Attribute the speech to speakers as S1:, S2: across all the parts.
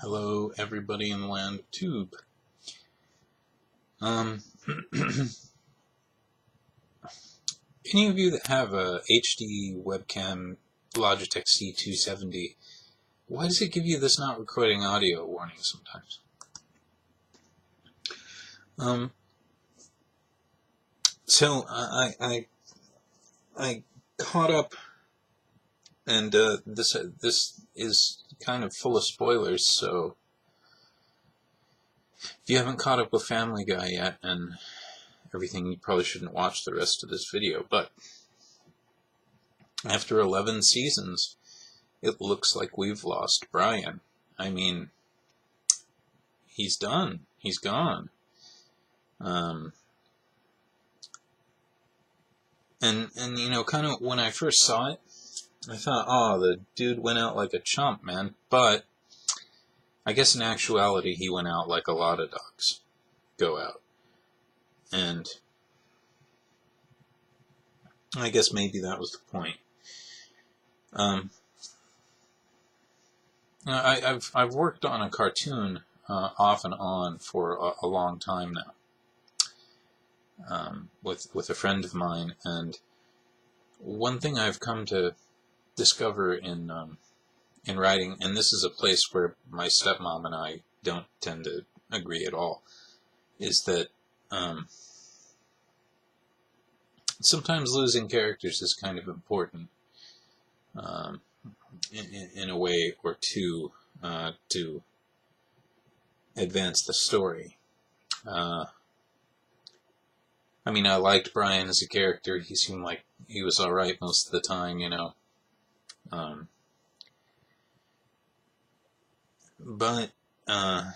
S1: Hello, everybody in the land of Tube. Any of you that have a HD webcam Logitech C270, why does it give you this not recording audio warning sometimes? So I caught up, and this is kind of full of spoilers, so if you haven't caught up with Family Guy yet and everything, you probably shouldn't watch the rest of this video. But after 11 seasons, it looks like we've lost Brian. I mean, he's done. He's gone. And you know, kind of when I first saw it, I thought, oh, the dude went out like a chump, man. But I guess in actuality, he went out like a lot of dogs go out. And I guess maybe that was the point. I've worked on a cartoon off and on for a long time now, with a friend of mine, and one thing I've come to discover in writing, and this is a place where my stepmom and I don't tend to agree at all, is that sometimes losing characters is kind of important in a way or two to advance the story. I mean, I liked Brian as a character. He seemed like he was alright most of the time, you know. But I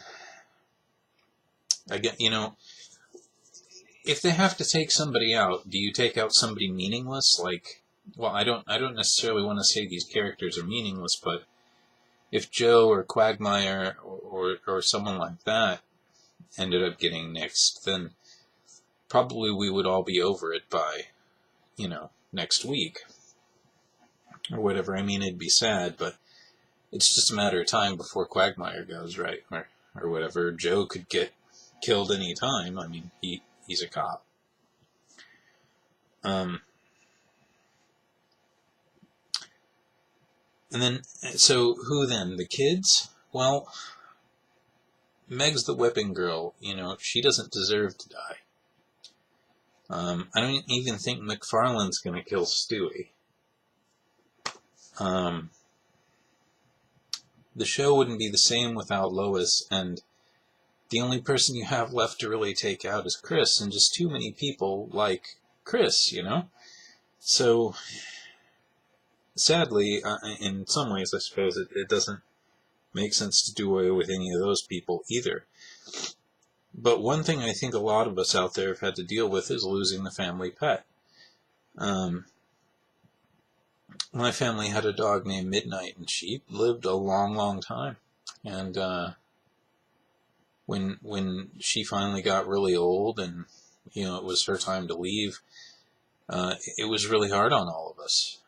S1: get, you know, if they have to take somebody out, do you take out somebody meaningless? Like, well, I don't necessarily want to say these characters are meaningless, but if Joe or Quagmire or someone like that ended up getting nixed, then probably we would all be over it by, you know, next week or whatever. I mean, it'd be sad, but it's just a matter of time before Quagmire goes, right? Or whatever. Joe could get killed any time. I mean, he's a cop. And then, so who then? The kids? Well, Meg's the whipping girl. You know, she doesn't deserve to die. I don't even think McFarlane's going to kill Stewie. The show wouldn't be the same without Lois, and the only person you have left to really take out is Chris, and just too many people like Chris, you know? So, sadly, in some ways, I suppose, it doesn't make sense to do away with any of those people either. But one thing I think a lot of us out there have had to deal with is losing the family pet. My family had a dog named Midnight, and she lived a long, long time. And when she finally got really old and, you know, it was her time to leave, it was really hard on all of us.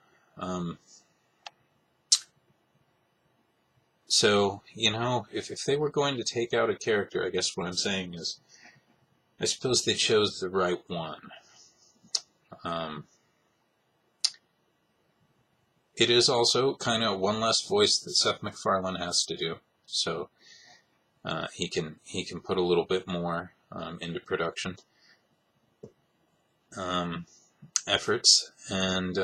S1: So, you know, if they were going to take out a character, I guess what I'm saying is, I suppose they chose the right one. It is also kind of one less voice that Seth MacFarlane has to do, so he can put a little bit more into production efforts and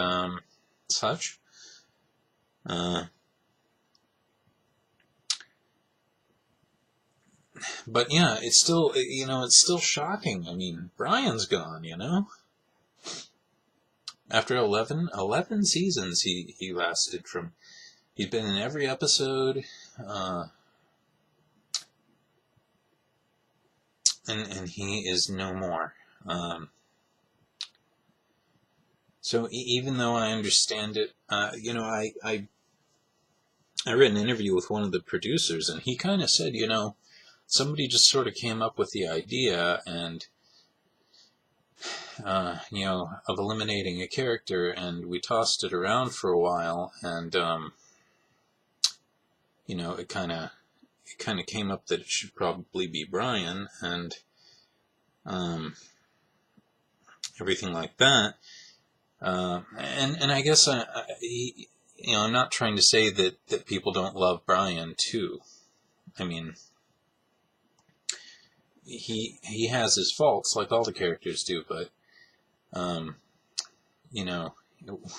S1: such. But yeah, it's still, you know, it's still shocking. I mean, Brian's gone, you know? After 11 seasons he lasted from, he'd been in every episode, and he is no more. So even though I understand it, you know, I read an interview with one of the producers, and he kind of said, you know, somebody just sort of came up with the idea and, you know, of eliminating a character, and we tossed it around for a while, and, you know, it kind of it kind of came up that it should probably be Brian, and everything like that. And I guess I'm not trying to say that people don't love Brian too. I mean, he has his faults like all the characters do, but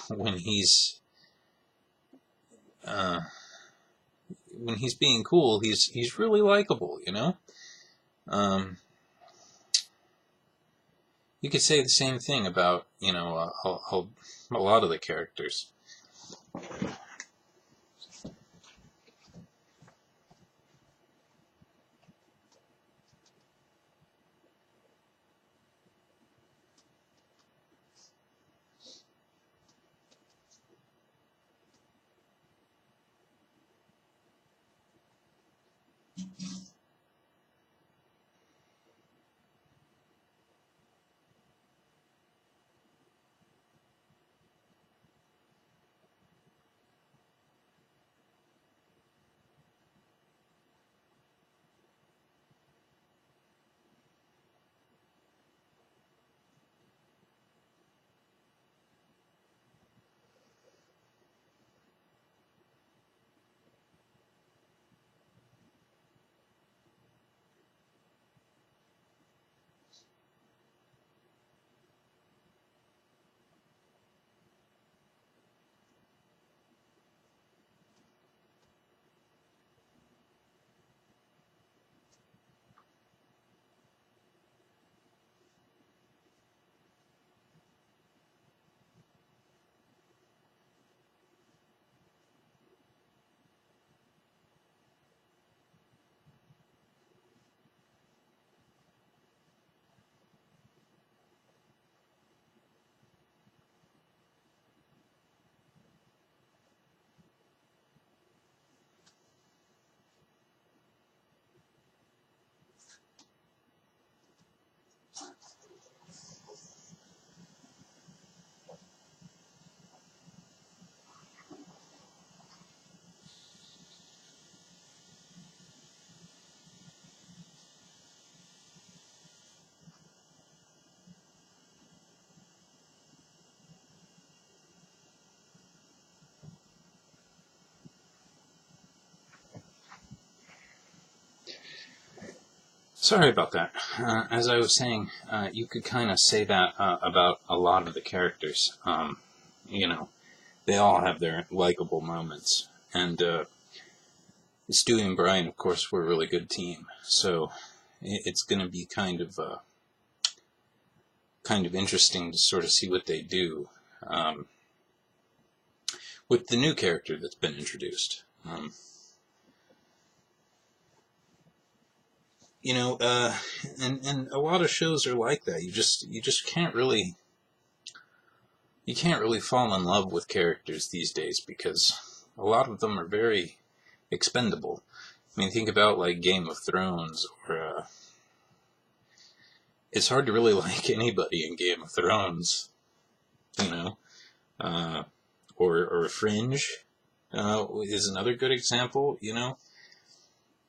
S1: when he's being cool, he's really likable, You could say the same thing about, a lot of the characters. Sorry about that. As I was saying, you could kind of say that about a lot of the characters. They all have their likable moments. And Stewie and Brian, of course, were a really good team. So it's going to be kind of interesting to sort of see what they do with the new character that's been introduced. And a lot of shows are like that. You just can't really fall in love with characters these days because a lot of them are very expendable. I mean, think about like Game of Thrones, or it's hard to really like anybody in Game of Thrones, or Fringe is another good example,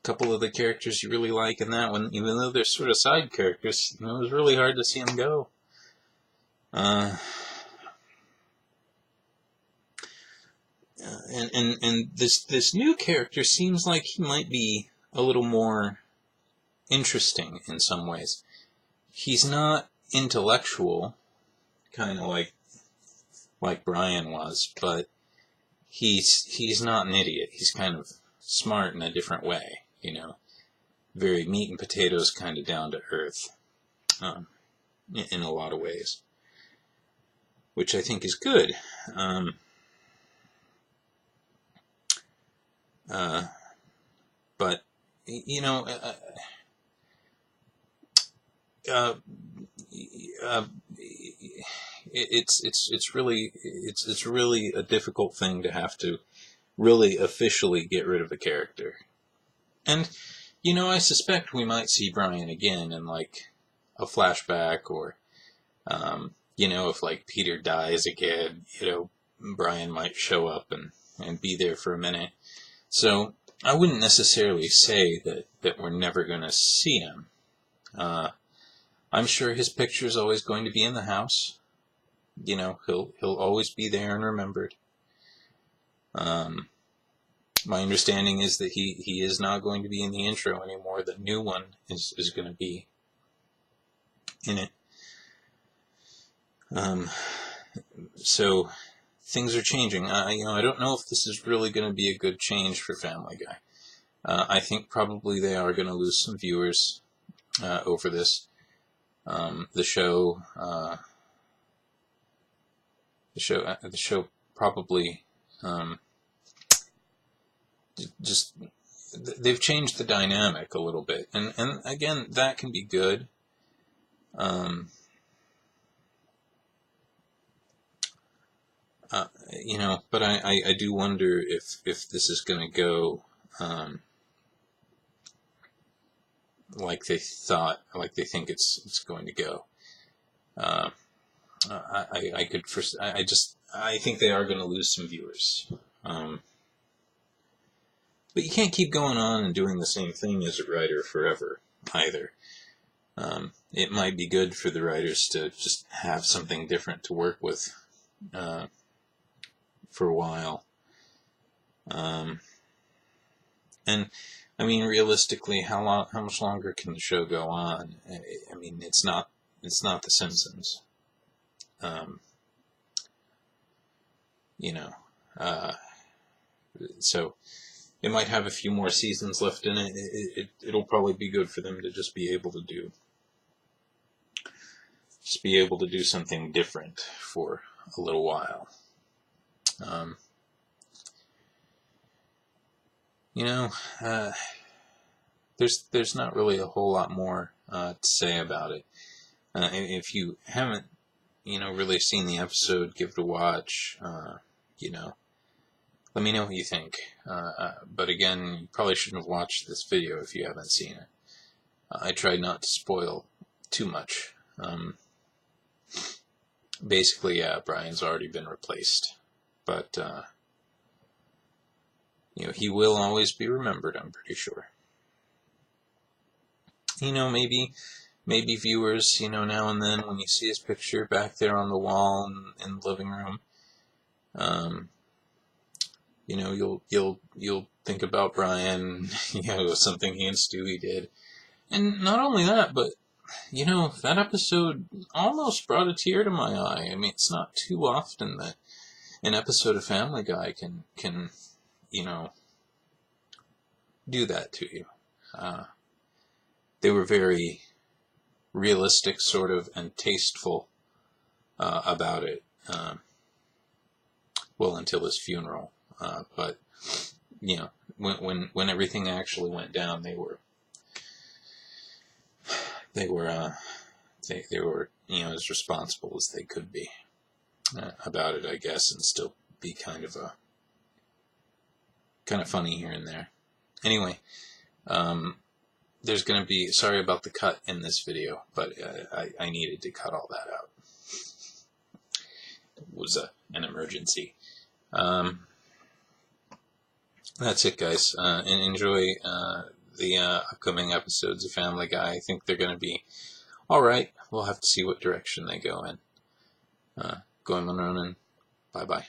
S1: couple of the characters you really like in that one, even though they're sort of side characters, it was really hard to see them go. And this new character seems like he might be a little more interesting in some ways. He's not intellectual, kind of like Brian was, but he's not an idiot. He's kind of smart in a different way. Very meat and potatoes, kind of down to earth, in a lot of ways, which I think is good. But it's really a difficult thing to have to really officially get rid of a character. And, I suspect we might see Brian again in, like, a flashback, or, if, like, Peter dies again, Brian might show up and be there for a minute. So, I wouldn't necessarily say that we're never going to see him. I'm sure his picture is always going to be in the house. You know, he'll always be there and remembered. My understanding is that he is not going to be in the intro anymore. The new one is going to be in it. So things are changing. I don't know if this is really going to be a good change for Family Guy. I think probably they are going to lose some viewers over this. The show probably just they've changed the dynamic a little bit, and again, that can be good. You know, but I do wonder if this is going to go like they think it's going to go. I think they are going to lose some viewers. But you can't keep going on and doing the same thing as a writer forever either. It might be good for the writers to just have something different to work with for a while. And I mean, realistically, how much longer can the show go on? I mean, it's not The Simpsons. You know, so it might have a few more seasons left in it. It'll probably be good for them to just be able to do something different for a little while. You know, there's not really a whole lot more to say about it. If you haven't, really seen the episode, give it a watch. Let me know what you think. But again, you probably shouldn't have watched this video if you haven't seen it. I tried not to spoil too much. Basically, Brian's already been replaced. But, he will always be remembered, I'm pretty sure. Maybe viewers, now and then when you see his picture back there on the wall in the living room, you'll think about Brian, something he and Stewie did. And not only that, but, that episode almost brought a tear to my eye. I mean, it's not too often that an episode of Family Guy can do that to you. They were very realistic, sort of, and tasteful about it. Well, until his funeral. But when everything actually went down, they were as responsible as they could be about it, I guess, and still be kind of funny here and there. Anyway, there's going to be, sorry about the cut in this video, but I needed to cut all that out. It was an emergency. That's it, guys. And enjoy the upcoming episodes of Family Guy. I think they're going to be alright. We'll have to see what direction they go in. Goemonronin. Bye-bye.